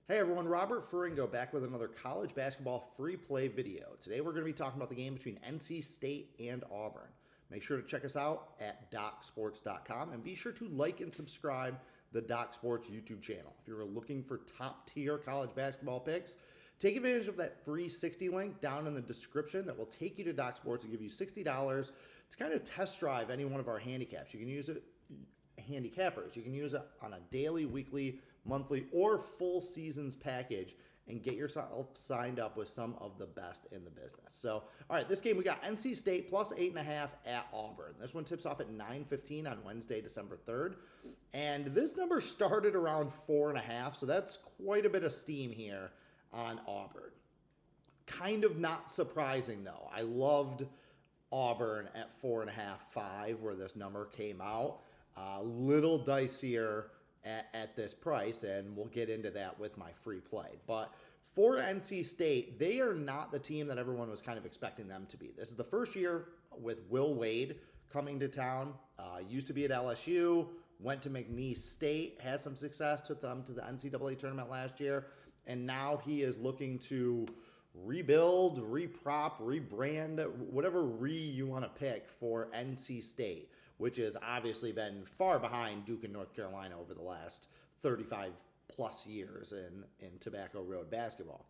Hey everyone, Robert Ferringo back with another college basketball free play video. Today we're going to be talking about the game between NC State and Auburn. Make sure to check us out at DocSports.com and be sure to like and subscribe the DocSports YouTube channel. If you're looking for top tier college basketball picks, take advantage of that free 60 link down in the description that will take you to DocSports and give you $60 to kind of test drive any one of our handicaps. You can use it handicappers. You can use it on a daily, weekly, monthly, or full seasons package and get yourself signed up with some of the best in the business. So, all right, this game we got NC State plus 8.5 at Auburn. This one tips off at 9:15 on Wednesday, December 3rd. And this number started around 4.5, so that's quite a bit of steam here on Auburn. Kind of not surprising, though. I loved Auburn at 4.5, 5, where this number came out. A little dicier at this price, and we'll get into that with my free play. But for NC State, they are not the team that everyone was kind of expecting them to be. This is the first year with Will Wade coming to town. Used to be at LSU, went to McNeese State, had some success, took them to the NCAA tournament last year, and now he is looking to rebuild, reprop, rebrand, whatever you want to pick for NC State, which has obviously been far behind Duke and North Carolina over the last 35 plus years in Tobacco Road basketball.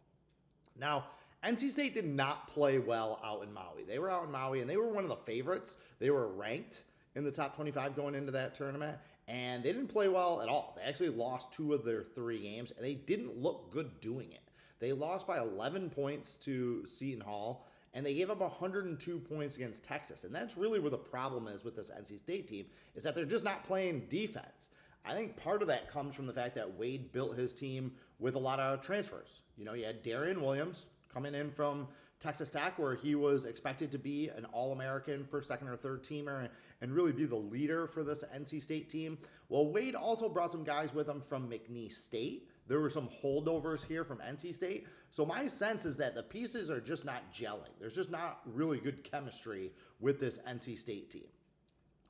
Now, NC State did not play well out in Maui. They were out in Maui, and they were one of the favorites. They were ranked in the top 25 going into that tournament, and they didn't play well at all. They actually lost 2 of their 3 games, and they didn't look good doing it. They lost by 11 points to Seton Hall, and they gave up 102 points against Texas. And that's really where the problem is with this NC State team, is that they're just not playing defense. I think part of that comes from the fact that Wade built his team with a lot of transfers. You know, you had Darian Williams coming in from Texas Tech, where he was expected to be an All-American for second or third teamer and really be the leader for this NC State team. Well, Wade also brought some guys with him from McNeese State. There were some holdovers here from NC State. So my sense is that the pieces are just not gelling. There's just not really good chemistry with this NC State team.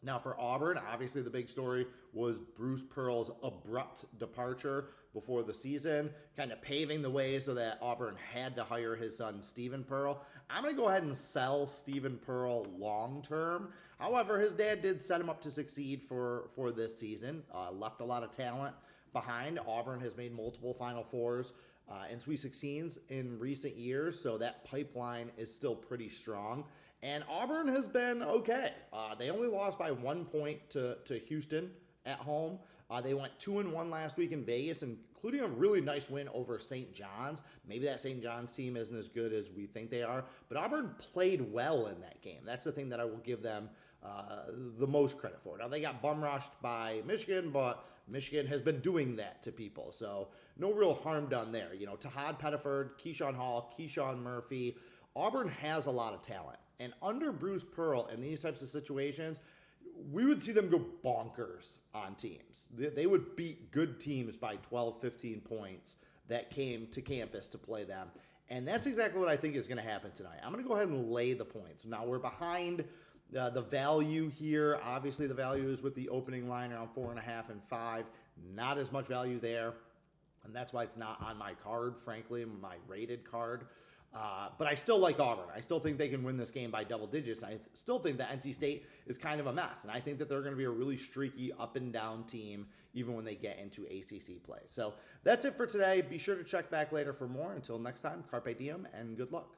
Now for Auburn, obviously the big story was Bruce Pearl's abrupt departure before the season, kind of paving the way so that Auburn had to hire his son, Stephen Pearl. I'm going to go ahead and sell Stephen Pearl long term. However, his dad did set him up to succeed for this season, left a lot of talent behind. Auburn has made multiple Final Fours and Sweet 16s in recent years, so that pipeline is still pretty strong. And Auburn has been okay. They only lost by 1 point to Houston at home. They went 2-1 last week in Vegas, including a really nice win over St. John's. Maybe that St. John's team isn't as good as we think they are, but Auburn played well in that game. That's the thing that I will give them the most credit for. Now, they got bum rushed by Michigan, but Michigan has been doing that to people, so no real harm done there. You know, Tahad Pettiford, Keyshawn Hall, Keyshawn Murphy. Auburn has a lot of talent, and under Bruce Pearl in these types of situations, we would see them go bonkers on teams. They would beat good teams by 12, 15 points that came to campus to play them. And that's exactly what I think is going to happen tonight. I'm going to go ahead and lay the points. Now, we're behind the value here. Obviously, the value is with the opening line around 4.5 and 5. Not as much value there. And that's why it's not on my card, frankly, my rated card. But I still like Auburn. I still think they can win this game by double digits. I still think that NC State is kind of a mess. And I think that they're going to be a really streaky up and down team even when they get into ACC play. So that's it for today. Be sure to check back later for more. Until next time, carpe diem and good luck.